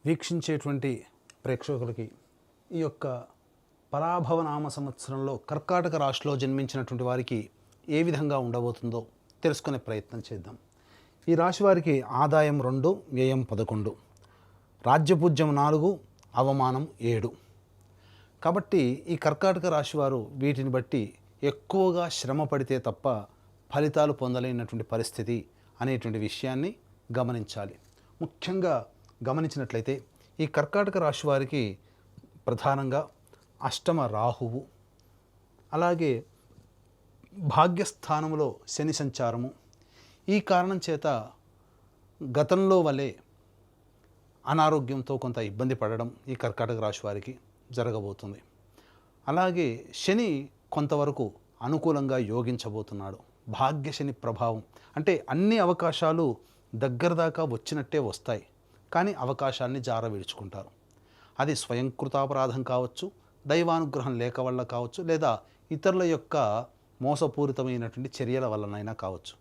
వీక్షించేటువంటి ప్రేక్షకులకి ఈ యొక్క పరాభవనామ సంవత్సరంలో కర్కాటక రాశిలో జన్మించినటువంటి వారికి ఏ విధంగా ఉండబోతుందో తెలుసుకునే ప్రయత్నం చేద్దాం. ఈ రాశి వారికి ఆదాయం 2, వ్యయం 11, రాజ్యపూజ్యం 4, అవమానం 7. కాబట్టి ఈ కర్కాటక రాశి వారు వీటిని బట్టి ఎక్కువగా శ్రమ పడితే తప్ప ఫలితాలు పొందలేనటువంటి పరిస్థితి అనేటువంటి విషయాన్ని గమనించాలి. ముఖ్యంగా గమనించినట్లయితే ఈ కర్కాటక రాశి వారికి ప్రధానంగా అష్టమ రాహువు, అలాగే భాగ్యస్థానంలో శని సంచారము, ఈ కారణం చేత గతంలో వలె అనారోగ్యంతో కొంత ఇబ్బంది పడడం ఈ కర్కాటక రాశి వారికి జరగబోతుంది. అలాగే శని కొంతవరకు అనుకూలంగా యోగించబోతున్నాడు. భాగ్య శని ప్రభావం అంటే అన్ని అవకాశాలు దగ్గర దాకా వచ్చినట్టే వస్తాయి, కానీ అవకాశాన్ని జార విడుచుకుంటారు. అది స్వయంకృతాపరాధం కావచ్చు, దైవానుగ్రహం లేక వల్ల కావచ్చు, లేదా ఇతరుల యొక్క మోసపూరితమైనటువంటి చర్యల వల్లనైనా కావచ్చు.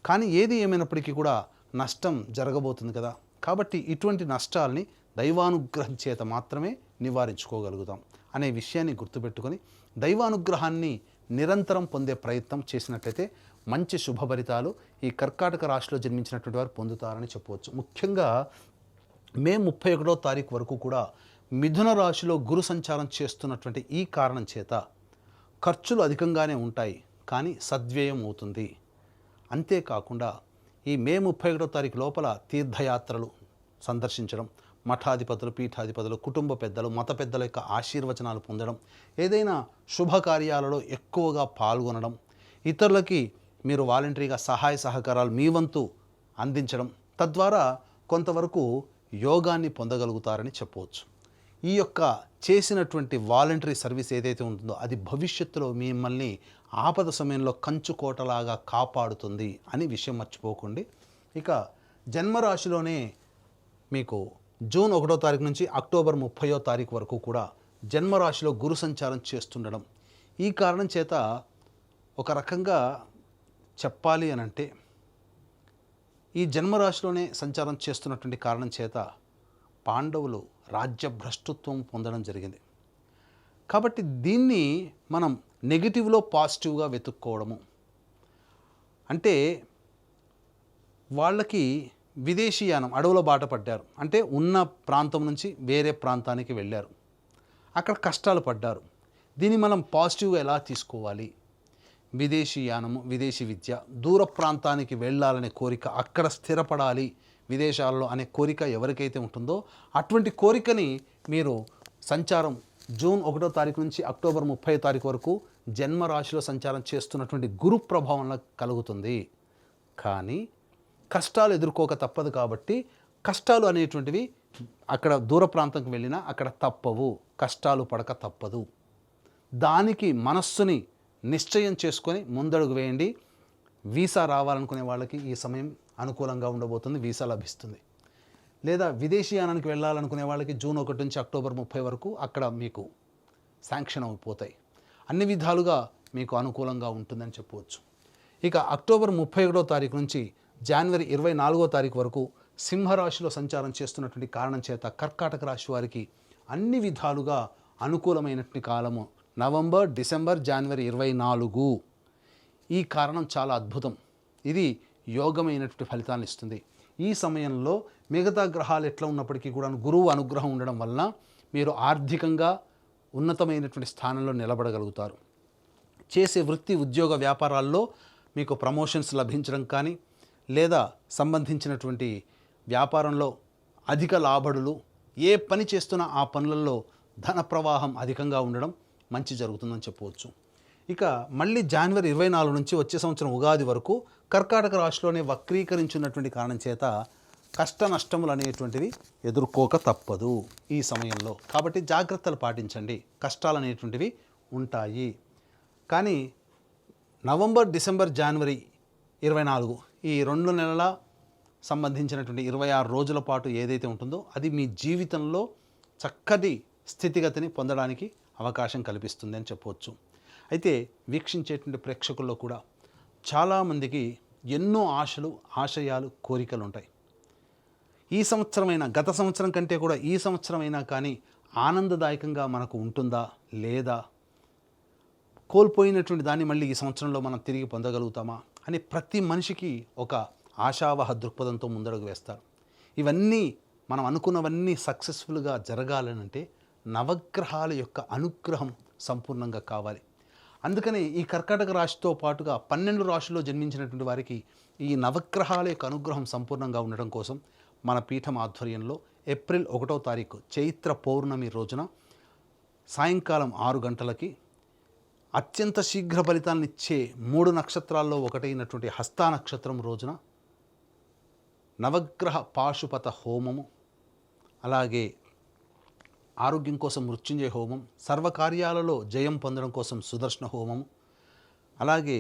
కానీ ఏది ఏమైనప్పటికీ కూడా నష్టం జరగబోతుంది కదా. కాబట్టి ఇటువంటి నష్టాల్ని దైవానుగ్రహం చేత మాత్రమే నివారించుకోగలుగుతాం అనే విషయాన్ని గుర్తుపెట్టుకొని దైవానుగ్రహాన్ని నిరంతరం పొందే ప్రయత్నం చేసినట్లయితే మంచి శుభఫలితాలు ఈ కర్కాటక రాశిలో జన్మించినటువంటి వారు పొందుతారని చెప్పవచ్చు. ముఖ్యంగా మే 31వ తారీఖు వరకు కూడా మిథున రాశిలో గురు సంచారం చేస్తున్నటువంటి ఈ కారణం చేత ఖర్చులు అధికంగానే ఉంటాయి, కానీ సద్వ్యయం అవుతుంది. అంతేకాకుండా ఈ మే 31వ తారీఖు లోపల తీర్థయాత్రలు సందర్శించడం, మఠాధిపతులు, పీఠాధిపతులు, కుటుంబ పెద్దలు, మత పెద్దల యొక్క ఆశీర్వచనాలు పొందడం, ఏదైనా శుభకార్యాలలో ఎక్కువగా పాల్గొనడం, ఇతరులకి మీరు వాలంటరీగా సహాయ సహకారాలు మీ వంతు అందించడం, తద్వారా కొంతవరకు యోగాన్ని పొందగలుగుతారని చెప్పవచ్చు. ఈ యొక్క చేసినటువంటి వాలంటరీ సర్వీస్ ఏదైతే ఉంటుందో అది భవిష్యత్తులో మిమ్మల్ని ఆపద సమయంలో కంచుకోటలాగా కాపాడుతుంది అని విషయం మర్చిపోకండి. ఇక జన్మరాశిలోనే మీకు జూన్ 1వ తారీఖు నుంచి అక్టోబర్ 30వ తారీఖు వరకు కూడా జన్మరాశిలో గురు సంచారం చేస్తుండడం, ఈ కారణం చేత ఒక రకంగా చెప్పాలి అనంటే ఈ జన్మరాశిలోనే సంచారం చేస్తున్నటువంటి కారణం చేత పాండవులు రాజ్యభ్రష్టత్వం పొందడం జరిగింది. కాబట్టి దీన్ని మనం నెగిటివ్లో పాజిటివ్గా వెతుక్కోవడము అంటే వాళ్ళకి విదేశీయానం అడవుల బాట పడ్డారు, అంటే ఉన్న ప్రాంతం నుంచి వేరే ప్రాంతానికి వెళ్ళారు, అక్కడ కష్టాలు పడ్డారు. దీన్ని మనం పాజిటివ్గా ఎలా తీసుకోవాలి? విదేశీయానము, విదేశీ విద్య, దూర ప్రాంతానికి వెళ్ళాలనే కోరిక, అక్కడ స్థిరపడాలి విదేశాల్లో అనే కోరిక ఎవరికైతే ఉంటుందో అటువంటి కోరికని మీరు సంచారం జూన్ 1వ తారీఖు నుంచి అక్టోబర్ 30వ తారీఖు వరకు జన్మరాశిలో సంచారం చేస్తున్నటువంటి గురు ప్రభావంలో కలుగుతుంది. కానీ కష్టాలు ఎదుర్కోక తప్పదు. కాబట్టి కష్టాలు అనేటువంటివి అక్కడ దూర ప్రాంతంకి వెళ్ళినా అక్కడ తప్పవు, కష్టాలు పడక తప్పదు. దానికి మనస్సుని నిశ్చయం చేసుకొని ముందడుగు వేయండి. వీసా రావాలనుకునే వాళ్ళకి ఈ సమయం అనుకూలంగా ఉండబోతుంది, వీసా లభిస్తుంది. లేదా విదేశీయానానికి వెళ్ళాలనుకునే వాళ్ళకి జూన్ 1 నుంచి అక్టోబర్ 30 వరకు అక్కడ మీకు శాంక్షన్ అయిపోతాయి. అన్ని విధాలుగా మీకు అనుకూలంగా ఉంటుందని చెప్పవచ్చు. ఇక అక్టోబర్ 31వ తారీఖు నుంచి జనవరి 24వ తారీఖు వరకు సింహరాశిలో సంచారం చేస్తున్నటువంటి కారణం చేత కర్కాటక రాశి వారికి అన్ని విధాలుగా అనుకూలమైనటువంటి కాలము నవంబర్, డిసెంబర్, జనవరి 24. ఈ కారణం చాలా అద్భుతం. ఇది యోగమైనటువంటి ఫలితాలను ఇస్తుంది. ఈ సమయంలో మిగతా గ్రహాలు ఎట్లా ఉన్నప్పటికీ కూడా గురువు అనుగ్రహం ఉండడం వలన మీరు ఆర్థికంగా ఉన్నతమైనటువంటి స్థానంలో నిలబడగలుగుతారు. చేసే వృత్తి, ఉద్యోగ, వ్యాపారాల్లో మీకు ప్రమోషన్స్ లభించడం కానీ, లేదా సంబంధించినటువంటి వ్యాపారంలో అధిక లాభడులు, ఏ పని చేస్తున్నా ఆ పనులలో ధన ప్రవాహం అధికంగా ఉండడం మంచి జరుగుతుందని చెప్పవచ్చు. ఇక మళ్ళీ జనవరి 24 నుంచి వచ్చే సంవత్సరం ఉగాది వరకు కర్కాటక రాశిలోనే వక్రీకరించున్నటువంటి కారణం చేత కష్ట నష్టములు అనేటువంటివి ఎదుర్కోక తప్పదు ఈ సమయంలో. కాబట్టి జాగ్రత్తలు పాటించండి, కష్టాలు అనేటువంటివి ఉంటాయి. కానీ నవంబర్, డిసెంబర్, జనవరి 24 ఈ 2 నెలల సంబంధించినటువంటి 26 రోజుల పాటు ఏదైతే ఉంటుందో అది మీ జీవితంలో చక్కటి స్థితిగతిని పొందడానికి అవకాశం కల్పిస్తుంది అని చెప్పవచ్చు. అయితే వీక్షించేటువంటి ప్రేక్షకుల్లో కూడా చాలామందికి ఎన్నో ఆశలు, ఆశయాలు, కోరికలు ఉంటాయి. ఈ సంవత్సరమైనా, గత సంవత్సరం కంటే కూడా ఈ సంవత్సరమైనా కానీ ఆనందదాయకంగా మనకు ఉంటుందా లేదా, కోల్పోయినటువంటి దాన్ని మళ్ళీ ఈ సంవత్సరంలో మనం తిరిగి పొందగలుగుతామా అని ప్రతి మనిషికి ఒక ఆశావహ దృక్పథంతో ముందడుగు వేస్తారు. ఇవన్నీ మనం అనుకున్నవన్నీ సక్సెస్ఫుల్గా జరగాలనంటే నవగ్రహాల యొక్క అనుగ్రహం సంపూర్ణంగా కావాలి. అందుకని ఈ కర్కాటక రాశితో పాటుగా 12 రాశుల్లో జన్మించినటువంటి వారికి ఈ నవగ్రహాల యొక్క అనుగ్రహం సంపూర్ణంగా ఉండడం కోసం మన పీఠం ఆధ్వర్యంలో ఏప్రిల్ 1వ తారీఖు చైత్ర పౌర్ణమి రోజున సాయంకాలం 6 గంటలకి అత్యంత శీఘ్ర ఫలితాలనిచ్చే 3 నక్షత్రాల్లో ఒకటైనటువంటి హస్తా నక్షత్రం రోజున నవగ్రహ పాశుపత హోమము, అలాగే ఆరోగ్యం కోసం మృత్యుంజయ హోమం, సర్వకార్యాలలో జయం పొందడం కోసం సుదర్శన హోమము, అలాగే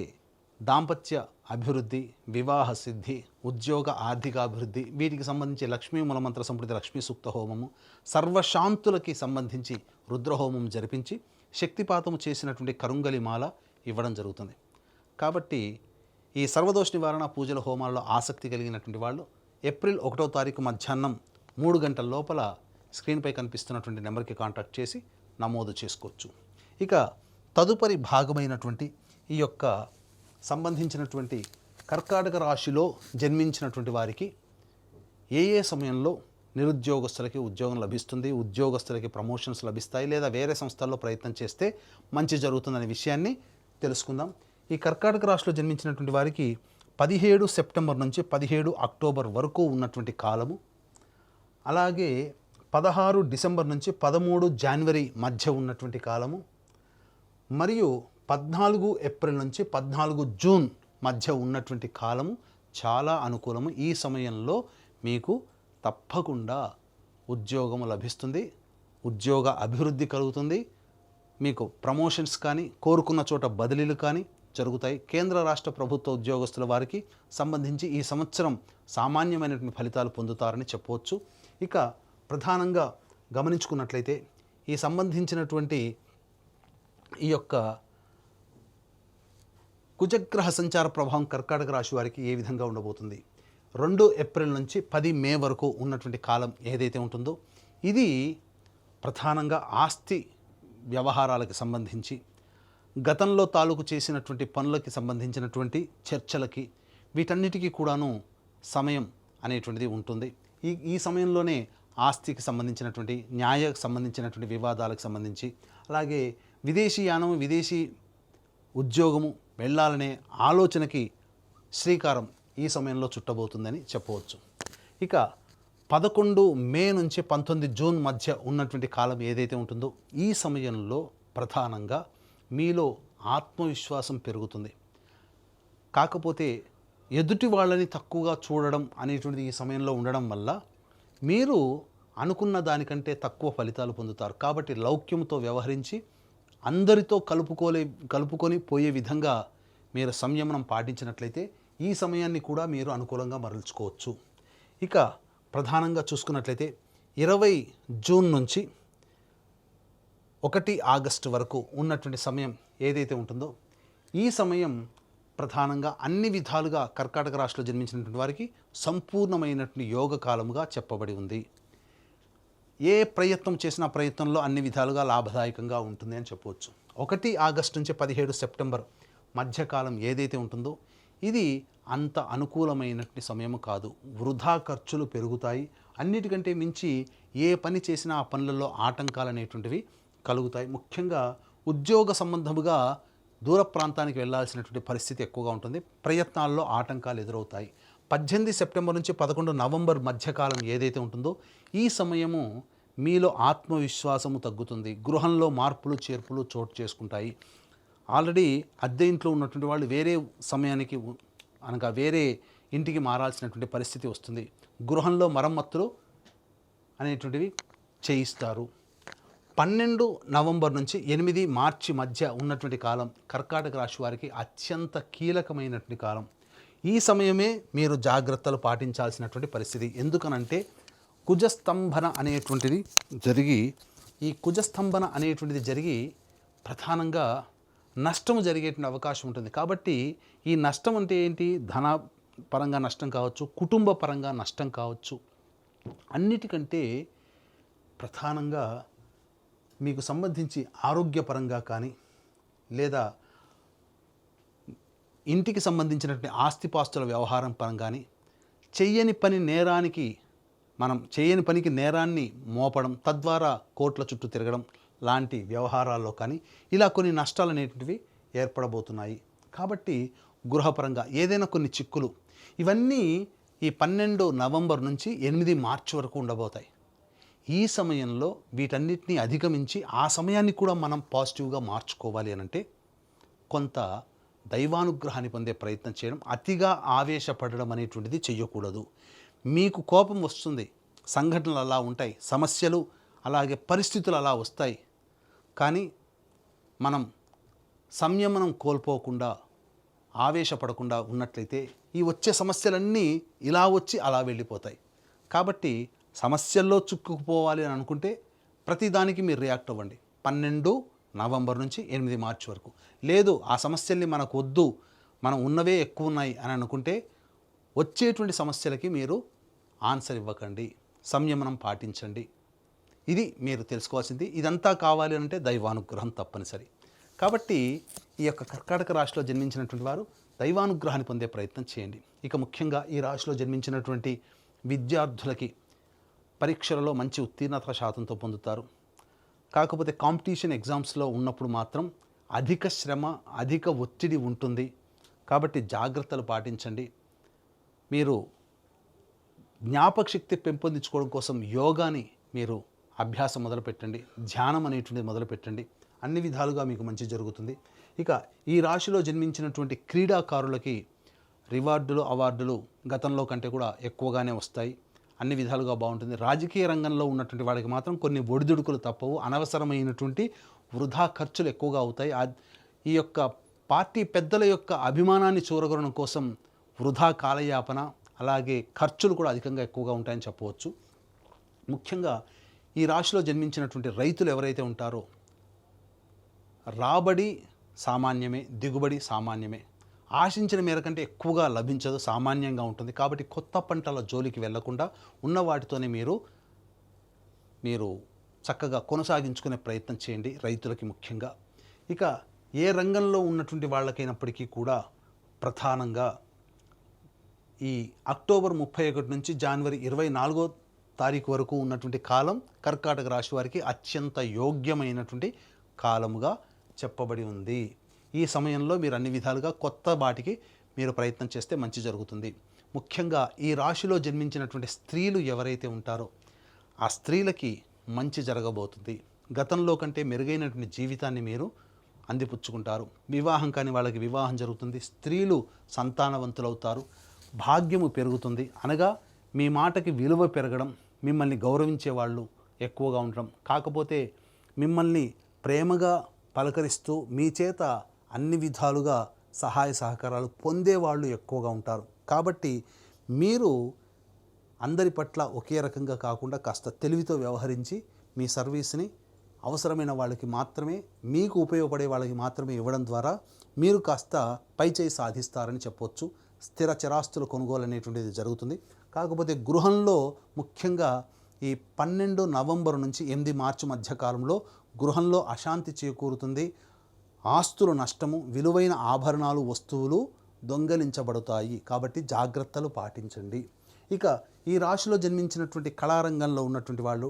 దాంపత్య అభివృద్ధి, వివాహ సిద్ధి, ఉద్యోగ ఆర్థికాభివృద్ధి, వీటికి సంబంధించి లక్ష్మీ మూలమంత్ర సంప్రతి లక్ష్మీ సూక్త హోమము, సర్వశాంతులకి సంబంధించి రుద్రహోమం జరిపించి శక్తిపాతము చేసినటువంటి కరుంగలి మాల ఇవ్వడం జరుగుతుంది. కాబట్టి ఈ సర్వదోష నివారణ పూజల హోమాల్లో ఆసక్తి కలిగినటువంటి వాళ్ళు ఏప్రిల్ 1వ తారీఖు మధ్యాహ్నం 3 గంటల లోపల స్క్రీన్పై కనిపిస్తున్నటువంటి నెంబర్కి కాంటాక్ట్ చేసి నమోదు చేసుకోవచ్చు. ఇక తదుపరి భాగమైనటువంటి ఈ యొక్క సంబంధించినటువంటి కర్కాటక రాశిలో జన్మించినటువంటి వారికి ఏ ఏ సమయంలో నిరుద్యోగస్తులకి ఉద్యోగం లభిస్తుంది, ఉద్యోగస్తులకి ప్రమోషన్స్ లభిస్తాయి, లేదా వేరే సంస్థల్లో ప్రయత్నం చేస్తే మంచి జరుగుతుందనే విషయాన్ని తెలుసుకుందాం. ఈ కర్కాటక రాశిలో జన్మించినటువంటి వారికి 17 సెప్టెంబర్ నుంచి 17 అక్టోబర్ వరకు ఉన్నటువంటి కాలము, అలాగే 16 డిసెంబర్ నుంచి 13 జనవరి మధ్య ఉన్నటువంటి కాలము, మరియు 14 ఏప్రిల్ నుంచి 14 జూన్ మధ్య ఉన్నటువంటి కాలము చాలా అనుకూలము. ఈ సమయంలో మీకు తప్పకుండా ఉద్యోగం లభిస్తుంది, ఉద్యోగ అభివృద్ధి కలుగుతుంది, మీకు ప్రమోషన్స్ కానీ కోరుకున్న చోట బదిలీలు కానీ జరుగుతాయి. కేంద్ర రాష్ట్ర ప్రభుత్వ ఉద్యోగస్తుల వారికి సంబంధించి ఈ సంవత్సరం సామాన్యమైనటువంటి ఫలితాలు పొందుతారని చెప్పవచ్చు. ఇక ప్రధానంగా గమనించుకున్నట్లయితే ఈ సంబంధించినటువంటి ఈ యొక్క కుజగ్రహ సంచార ప్రభావం కర్కాటక రాశి వారికి ఏ విధంగా ఉండబోతుంది, 2 ఏప్రిల్ నుంచి 10 మే వరకు ఉన్నటువంటి కాలం ఏదైతే ఉంటుందో ఇది ప్రధానంగా ఆస్తి వ్యవహారాలకు సంబంధించి, గతంలో తాలూకు చేసినటువంటి పనులకి సంబంధించినటువంటి చర్చలకి, వీటన్నిటికీ కూడాను సమయం అనేటువంటిది ఉంటుంది. ఈ సమయంలోనే ఆస్తికి సంబంధించినటువంటి, న్యాయకు సంబంధించినటువంటి వివాదాలకు సంబంధించి, అలాగే విదేశీయానం, విదేశీ ఉద్యోగము వెళ్ళాలనే ఆలోచనకి శ్రీకారం ఈ సమయంలో చుట్టబోతుందని చెప్పవచ్చు. ఇక 11 మే నుంచి 19 జూన్ మధ్య ఉన్నటువంటి కాలం ఏదైతే ఉంటుందో ఈ సమయంలో ప్రధానంగా మీలో ఆత్మవిశ్వాసం పెరుగుతుంది. కాకపోతే ఎదుటి వాళ్ళని తక్కువగా చూడడం అనేటువంటిది ఈ సమయంలో ఉండడం వల్ల మీరు అనుకున్న దానికంటే తక్కువ ఫలితాలు పొందుతారు. కాబట్టి లౌక్యంతో వ్యవహరించి అందరితో కలుపుకొని పోయే విధంగా మీరు సంయమనం పాటించినట్లయితే ఈ సమయాన్ని కూడా మీరు అనుకూలంగా మరల్చుకోవచ్చు. ఇక ప్రధానంగా చూసుకున్నట్లయితే 20 జూన్ నుంచి 1 ఆగస్టు వరకు ఉన్నటువంటి సమయం ఏదైతే ఉంటుందో ఈ సమయం ప్రధానంగా అన్ని విధాలుగా కర్కాటక రాశిలో జన్మించినటువంటి వారికి సంపూర్ణమైనటువంటి యోగ కాలముగా చెప్పబడి ఉంది. ఏ ప్రయత్నం చేసినా ప్రయత్నంలో అన్ని విధాలుగా లాభదాయకంగా ఉంటుంది అని చెప్పవచ్చు. 1 ఆగస్టు నుంచి 17 సెప్టెంబర్ మధ్యకాలం ఏదైతే ఉంటుందో ఇది అంత అనుకూలమైనటువంటి సమయం కాదు. వృధా ఖర్చులు పెరుగుతాయి. అన్నిటికంటే మించి ఏ పని చేసినా ఆ పనులలో ఆటంకాలు అనేటువంటివి కలుగుతాయి. ముఖ్యంగా ఉద్యోగ సంబంధముగా దూర ప్రాంతానికి వెళ్ళాల్సినటువంటి పరిస్థితి ఎక్కువగా ఉంటుంది. ప్రయత్నాల్లో ఆటంకాలు ఎదురవుతాయి. 18 సెప్టెంబర్ నుంచి 11 నవంబర్ మధ్యకాలం ఏదైతే ఉంటుందో ఈ సమయము మీలో ఆత్మవిశ్వాసము తగ్గుతుంది. గృహంలో మార్పులు చేర్పులు చోటు చేసుకుంటాయి. ఆల్రెడీ అద్దె ఇంట్లో ఉన్నటువంటి వాళ్ళు వేరే సమయానికి అనగా వేరే ఇంటికి మారాల్సినటువంటి పరిస్థితి వస్తుంది. గృహంలో మరమ్మతులు అనేటువంటివి చేయిస్తారు. 12 నవంబర్ నుంచి 8 మార్చి మధ్య ఉన్నటువంటి కాలం కర్కాటక రాశి వారికి అత్యంత కీలకమైనటువంటి కాలం. ఈ సమయమే మీరు జాగ్రత్తలు పాటించాల్సినటువంటి పరిస్థితి. ఎందుకనంటే కుజస్తంభన అనేటువంటిది జరిగి ప్రధానంగా నష్టం జరిగేటువంటి అవకాశం ఉంటుంది. కాబట్టి ఈ నష్టం అంటే ఏంటి? ధన పరంగా నష్టం కావచ్చు, కుటుంబ పరంగా నష్టం కావచ్చు, అన్నిటికంటే ప్రధానంగా మీకు సంబంధించి ఆరోగ్యపరంగా కానీ లేదా ఇంటికి సంబంధించినటువంటి ఆస్తిపాస్తుల వ్యవహారం పరంగాని చెయ్యని పనికి నేరాన్ని మోపడం, తద్వారా కోర్టుల చుట్టూ తిరగడం లాంటి వ్యవహారాల్లో కానీ ఇలా కొన్ని నష్టాలు అనేటివి ఏర్పడబోతున్నాయి. కాబట్టి గృహపరంగా ఏదైనా కొన్ని చిక్కులు ఇవన్నీ ఈ 12 నవంబర్ నుంచి 8 మార్చి వరకు ఉండబోతాయి. ఈ సమయంలో వీటన్నిటిని అధిగమించి ఆ సమయాన్ని కూడా మనం పాజిటివ్గా మార్చుకోవాలి అనంటే కొంత దైవానుగ్రహాన్ని పొందే ప్రయత్నం చేయడం, అతిగా ఆవేశపడడం అనేటువంటిది చెయ్యకూడదు. మీకు కోపం వస్తుంది, సంఘటనలు అలా ఉంటాయి, సమస్యలు అలాగే పరిస్థితులు అలా వస్తాయి. కానీ మనం సంయమనం కోల్పోకుండా ఆవేశపడకుండా ఉన్నట్లయితే ఈ వచ్చే సమస్యలన్నీ ఇలా వచ్చి అలా వెళ్ళిపోతాయి. కాబట్టి సమస్యల్లో చిక్కుకుపోవాలి అని అనుకుంటే ప్రతిదానికి మీరు రియాక్ట్ అవ్వండి. 12 నవంబర్ నుంచి 8 మార్చి వరకు. లేదు ఆ సమస్యల్ని మనకు వద్దు, మనం ఉన్నవే ఎక్కువ ఉన్నాయి అని అనుకుంటే వచ్చేటువంటి సమస్యలకి మీరు ఆన్సర్ ఇవ్వకండి, సంయమనం పాటించండి. ఇది మీరు తెలుసుకోవాల్సింది. ఇదంతా కావాలి అంటే దైవానుగ్రహం తప్పనిసరి. కాబట్టి ఈ యొక్క కర్కాటక రాశిలో జన్మించినటువంటి వారు దైవానుగ్రహాన్ని పొందే ప్రయత్నం చేయండి. ఇక ముఖ్యంగా ఈ రాశిలో జన్మించినటువంటి విద్యార్థులకి పరీక్షలలో మంచి ఉత్తీర్ణత శాతంతో పొందుతారు. కాకపోతే కాంపిటీషన్ ఎగ్జామ్స్లో ఉన్నప్పుడు మాత్రం అధిక శ్రమ, అధిక ఒత్తిడి ఉంటుంది. కాబట్టి జాగ్రత్తలు పాటించండి. మీరు జ్ఞాపక శక్తి పెంపొందించుకోవడం కోసం యోగాని మీరు అభ్యాసం మొదలుపెట్టండి, ధ్యానం అనేటువంటిది మొదలుపెట్టండి. అన్ని విధాలుగా మీకు మంచి జరుగుతుంది. ఇక ఈ రాశిలో జన్మించినటువంటి క్రీడాకారులకి రివార్డులు, అవార్డులు గతంలో కంటే కూడా ఎక్కువగానే వస్తాయి. అన్ని విధాలుగా బాగుంటుంది. రాజకీయ రంగంలో ఉన్నటువంటి వాళ్ళకి మాత్రం కొన్ని ఒడిదుడుకులు తప్పవు. అనవసరమైనటువంటి వృధా ఖర్చులు ఎక్కువగా అవుతాయి. ఈ యొక్క పార్టీ పెద్దల యొక్క అభిమానాన్ని చూరగొనడం కోసం వృధా కాలయాపన, అలాగే ఖర్చులు కూడా అధికంగా ఎక్కువగా ఉంటాయని చెప్పవచ్చు. ముఖ్యంగా ఈ రాశిలో జన్మించినటువంటి రైతులు ఎవరైతే ఉంటారో రాబడి సామాన్యమే, దిగుబడి సామాన్యమే. ఆశించిన మేర కంటే ఎక్కువగా లభించదు, సామాన్యంగా ఉంటుంది. కాబట్టి కొత్త పంటల జోలికి వెళ్లకుండా ఉన్న వాటితోనే మీరు చక్కగా కొనసాగించుకునే ప్రయత్నం చేయండి, రైతులకి ముఖ్యంగా. ఇక ఏ రంగంలో ఉన్నటువంటి వాళ్ళకైనప్పటికీ కూడా ప్రధానంగా ఈ అక్టోబర్ 31 నుంచి జనవరి 24వ తారీఖు వరకు ఉన్నటువంటి కాలం కర్కాటక రాశి వారికి అత్యంత యోగ్యమైనటువంటి కాలముగా చెప్పబడి ఉంది. ఈ సమయంలో మీరు అన్ని విధాలుగా కొత్త వాటికి మీరు ప్రయత్నం చేస్తే మంచి జరుగుతుంది. ముఖ్యంగా ఈ రాశిలో జన్మించినటువంటి స్త్రీలు ఎవరైతే ఉంటారో ఆ స్త్రీలకి మంచి జరగబోతుంది. గతంలో కంటే మెరుగైనటువంటి జీవితాన్ని మీరు అందిపుచ్చుకుంటారు. వివాహం కాని వాళ్ళకి వివాహం జరుగుతుంది. స్త్రీలు సంతానవంతులవుతారు. భాగ్యము పెరుగుతుంది. అనగా మీ మాటకి విలువ పెరగడం, మిమ్మల్ని గౌరవించే వాళ్ళు ఎక్కువగా ఉండడం, కాకపోతే మిమ్మల్ని ప్రేమగా పలకరిస్తూ మీ చేత అన్ని విధాలుగా సహాయ సహకారాలు పొందేవాళ్ళు ఎక్కువగా ఉంటారు. కాబట్టి మీరు అందరి పట్ల ఒకే రకంగా కాకుండా కాస్త తెలివితో వ్యవహరించి మీ సర్వీస్ని అవసరమైన వాళ్ళకి మాత్రమే, మీకు ఉపయోగపడే వాళ్ళకి మాత్రమే ఇవ్వడం ద్వారా మీరు కాస్త పైచేయి సాధిస్తారని చెప్పవచ్చు. స్థిర చరాస్తుల కొనుగోలు అనేటువంటిది జరుగుతుంది. కాకపోతే గృహంలో ముఖ్యంగా ఈ 12 నవంబర్ నుంచి 8 మార్చి మధ్య కాలంలో గృహంలో అశాంతి చేకూరుతుంది. ఆస్తులు నష్టము, విలువైన ఆభరణాలు, వస్తువులు దొంగలించబడతాయి. కాబట్టి జాగ్రత్తలు పాటించండి. ఇక ఈ రాశిలో జన్మించినటువంటి కళారంగంలో ఉన్నటువంటి వాళ్ళు,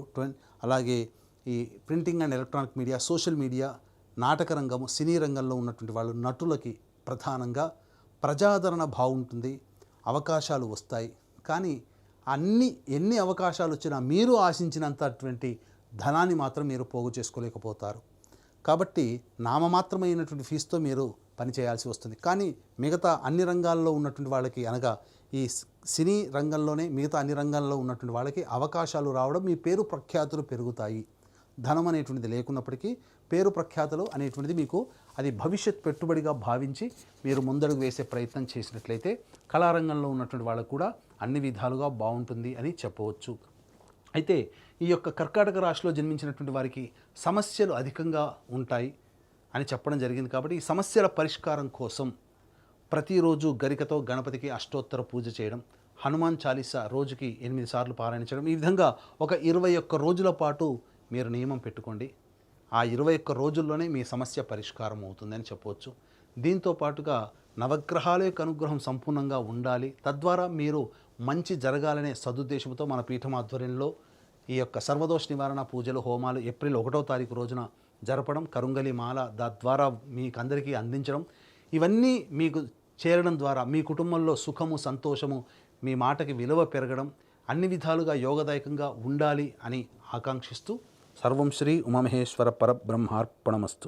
అలాగే ఈ printing and electronic media, social media, నాటక రంగము, సినీ రంగంలో ఉన్నటువంటి వాళ్ళు, నటులకి ప్రధానంగా ప్రజాదరణ బాగుంటుంది, అవకాశాలు వస్తాయి. కానీ ఎన్ని అవకాశాలు వచ్చినా మీరు ఆశించినంతటువంటి ధనాన్ని మాత్రం మీరు పోగు చేసుకోలేకపోతారు. కాబట్టి నామమాత్రమైనటువంటి ఫీజుతో మీరు పనిచేయాల్సి వస్తుంది. కానీ మిగతా అన్ని రంగాల్లో ఉన్నటువంటి వాళ్ళకి, అనగా ఈ సినీ రంగంలోనే మిగతా అన్ని రంగాల్లో ఉన్నటువంటి వాళ్ళకి అవకాశాలు రావడం, మీ పేరు ప్రఖ్యాతులు పెరుగుతాయి. ధనం అనేటువంటిది లేకున్నప్పటికీ పేరు ప్రఖ్యాతులు అనేటువంటిది మీకు అది భవిష్యత్ పెట్టుబడిగా భావించి మీరు ముందడుగు వేసే ప్రయత్నం చేసినట్లయితే కళారంగంలో ఉన్నటువంటి వాళ్ళకు కూడా అన్ని విధాలుగా బాగుంటుంది అని చెప్పవచ్చు. అయితే ఈ యొక్క కర్కాటక రాశిలో జన్మించినటువంటి వారికి సమస్యలు అధికంగా ఉంటాయి అని చెప్పడం జరిగింది. కాబట్టి ఈ సమస్యల పరిష్కారం కోసం ప్రతిరోజు గరికతో గణపతికి అష్టోత్తర పూజ చేయడం, హనుమాన్ చాలీసా రోజుకి 8 సార్లు పారాయణించడం, ఈ విధంగా ఒక 21 రోజుల పాటు మీరు నియమం పెట్టుకోండి. ఆ 21 రోజుల్లోనే మీ సమస్య పరిష్కారం అవుతుందని చెప్పవచ్చు. దీంతో పాటుగా నవగ్రహాల యొక్క అనుగ్రహం సంపూర్ణంగా ఉండాలి, తద్వారా మీరు మంచి జరగాలనే సదుద్దేశంతో మన పీఠం ఆధ్వర్యంలో ఈ యొక్క సర్వదోష నివారణ పూజలు, హోమాలు ఏప్రిల్ 1వ తారీఖు రోజున జరపడం, కరుంగలి మాల తద్వారా మీకు అందరికీ అందించడం, ఇవన్నీ మీకు చేరడం ద్వారా మీ కుటుంబంలో సుఖము, సంతోషము, మీ మాటకి విలువ పెరగడం, అన్ని విధాలుగా యోగదాయకంగా ఉండాలి అని ఆకాంక్షిస్తూ సర్వం శ్రీ ఉమామహేశ్వర పరబ్రహ్మార్పణమస్తు.